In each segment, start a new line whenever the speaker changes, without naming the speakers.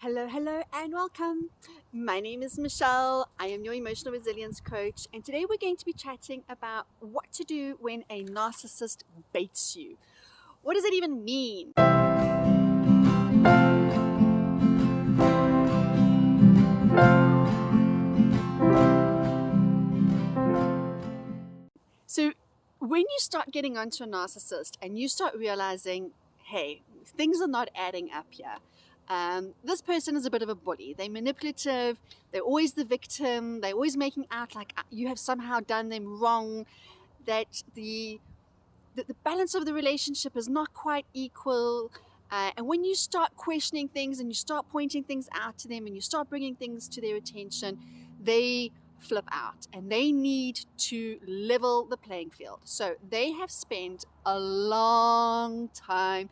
Hello, hello, and welcome. My name is Michelle. I am your emotional resilience coach, and today we're going to be chatting about what to do when a narcissist baits you. What does it even mean? So, when you start getting onto a narcissist and you start realizing, hey, things are not adding up here. This person is a bit of a bully. They're manipulative. They're always the victim. They're always making out like you have somehow done them wrong. That the balance of the relationship is not quite equal. And when you start questioning things and you start pointing things out to them and you start bringing things to their attention, they flip out and they need to level the playing field. So they have spent a long time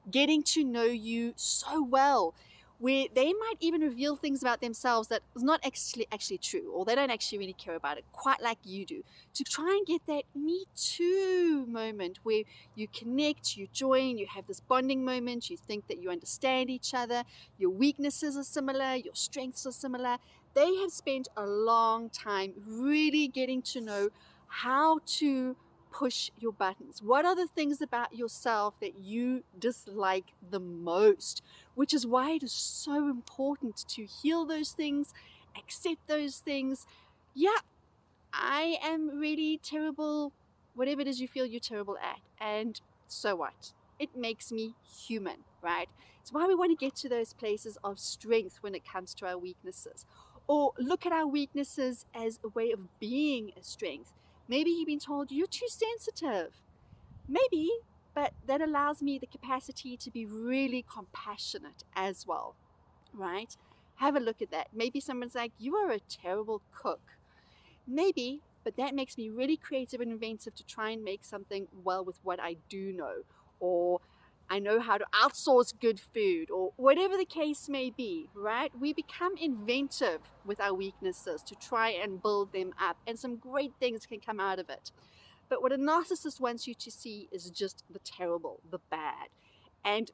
getting to know you so well, where they might even reveal things about themselves that is not actually true, or they don't actually really care about it quite like you do, to try and get that me too moment where you connect, you join, you have this bonding moment, you think that you understand each other, your weaknesses are similar, your strengths are similar. They have spent a long time really getting to know how to push your buttons. What are the things about yourself that you dislike the most? Which is why it is so important to heal those things, accept those things. Yeah, I am really terrible, whatever it is you feel you're terrible at. And so what? It makes me human, right? It's why we want to get to those places of strength when it comes to our weaknesses. Or look at our weaknesses as a way of being a strength. Maybe you've been told you're too sensitive. Maybe, but that allows me the capacity to be really compassionate as well, right? Have a look at that. Maybe someone's like, you are a terrible cook. Maybe, but that makes me really creative and inventive to try and make something well with what I do know, or I know how to outsource good food, or whatever the case may be, right? We become inventive with our weaknesses to try and build them up, and some great things can come out of it. But what a narcissist wants you to see is just the terrible, the bad. And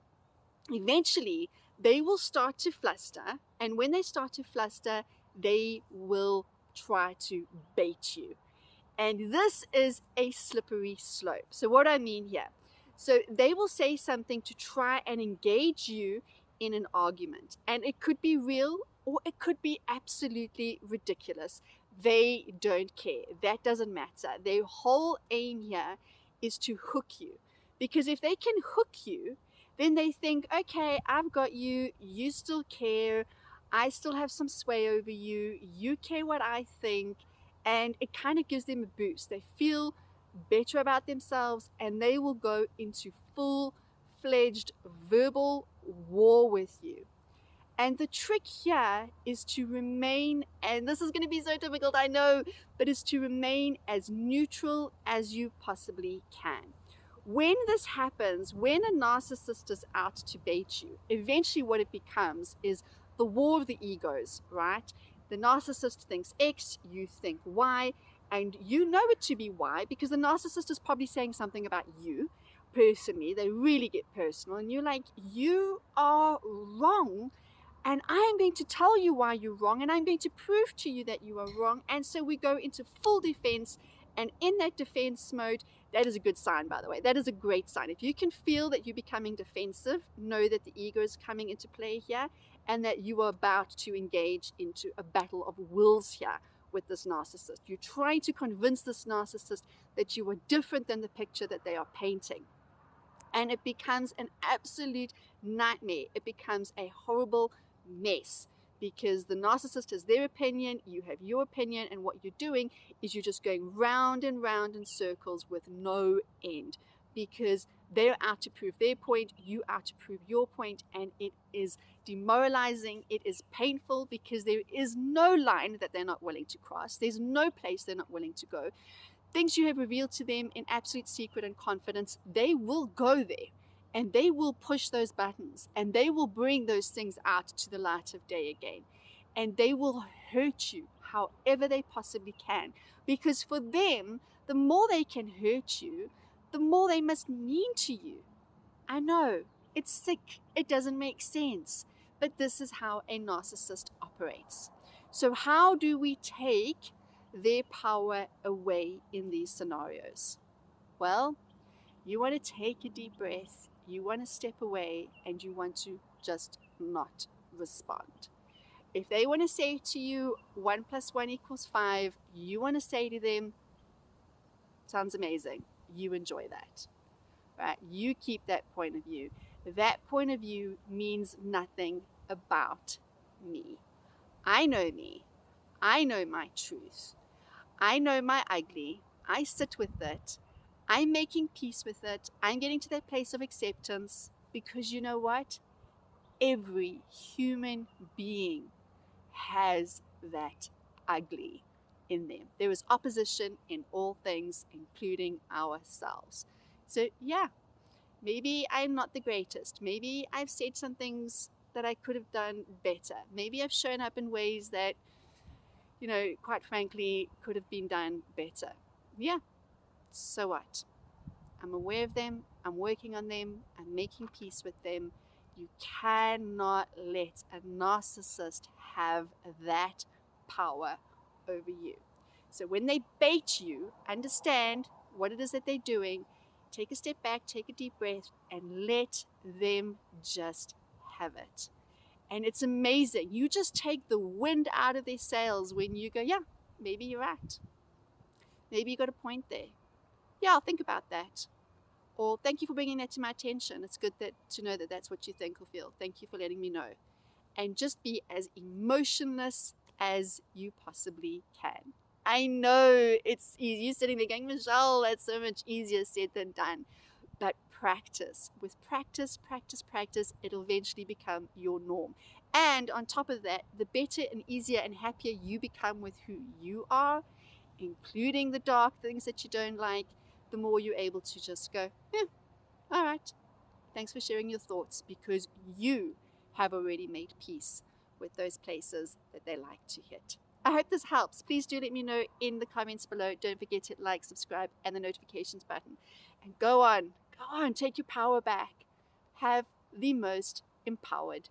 eventually, they will start to fluster. And when they start to fluster, they will try to bait you. And this is a slippery slope. So, what I mean here, so they will say something to try and engage you in an argument. And it could be real or it could be absolutely ridiculous. They don't care. That doesn't matter. Their whole aim here is to hook you. Because if they can hook you, then they think, okay, I've got you. You still care. I still have some sway over you. You care what I think. And it kind of gives them a boost. They feel better about themselves and they will go into full-fledged verbal war with you. And the trick here is to remain, and this is going to be so difficult, I know, but is to remain as neutral as you possibly can. When this happens, when a narcissist is out to bait you, eventually what it becomes is the war of the egos, right? The narcissist thinks X, you think Y, and you know it to be Y because the narcissist is probably saying something about you personally. They really get personal, and you're like, you are wrong. And I am going to tell you why you're wrong, and I'm going to prove to you that you are wrong. And so we go into full defense, and in that defense mode, that is a good sign, by the way. That is a great sign. If you can feel that you're becoming defensive, know that the ego is coming into play here, and that you are about to engage into a battle of wills here with this narcissist. You're trying to convince this narcissist that you are different than the picture that they are painting. And it becomes an absolute nightmare. It becomes a horrible mess because the narcissist has their opinion, you have your opinion, and what you're doing is you're just going round and round in circles with no end because they're out to prove their point, you out to prove your point, and it is demoralizing, it is painful because there is no line that they're not willing to cross, there's no place they're not willing to go. Things you have revealed to them in absolute secret and confidence, they will go there and they will push those buttons and they will bring those things out to the light of day again. And they will hurt you however they possibly can. Because for them, the more they can hurt you, the more they must mean to you. I know, it's sick, it doesn't make sense. but this is how a narcissist operates. So how do we take their power away in these scenarios? Well, you want to take a deep breath, you want to step away, and you want to just not respond. If they want to say to you 1 + 1 = 5, you want to say to them, sounds amazing, you enjoy that, right? You keep that point of view. That point of view means nothing about me. I know me. I know my truth. I know my ugly. I sit with it. I'm making peace with it. I'm getting to that place of acceptance because you know what? Every human being has that ugly in them. There is opposition in all things, including ourselves. So yeah, maybe I'm not the greatest. Maybe I've said some things that I could have done better. Maybe I've shown up in ways that, quite frankly, could have been done better. Yeah, so what? I'm aware of them. I'm working on them. I'm making peace with them. You cannot let a narcissist have that power over you. So when they bait you, understand what it is that they're doing. Take a step back, take a deep breath, and let them just have it. And it's amazing. You just take the wind out of their sails when you go, yeah, maybe you're right. Maybe you got a point there. Yeah, I'll think about that. Or thank you for bringing that to my attention. It's good to know that that's what you think or feel. Thank you for letting me know. And just be as emotionless as you possibly can. I know it's easy. You're sitting there going, Michelle, that's so much easier said than done. But practice. With practice, it'll eventually become your norm. And on top of that, the better and easier and happier you become with who you are, including the dark things that you don't like, the more you're able to just go, yeah, all right, thanks for sharing your thoughts, because you have already made peace with those places that they like to hit. I hope this helps. Please do let me know in the comments below. Don't forget to like, subscribe, and the notifications button. And go on, take your power back. Have the most empowered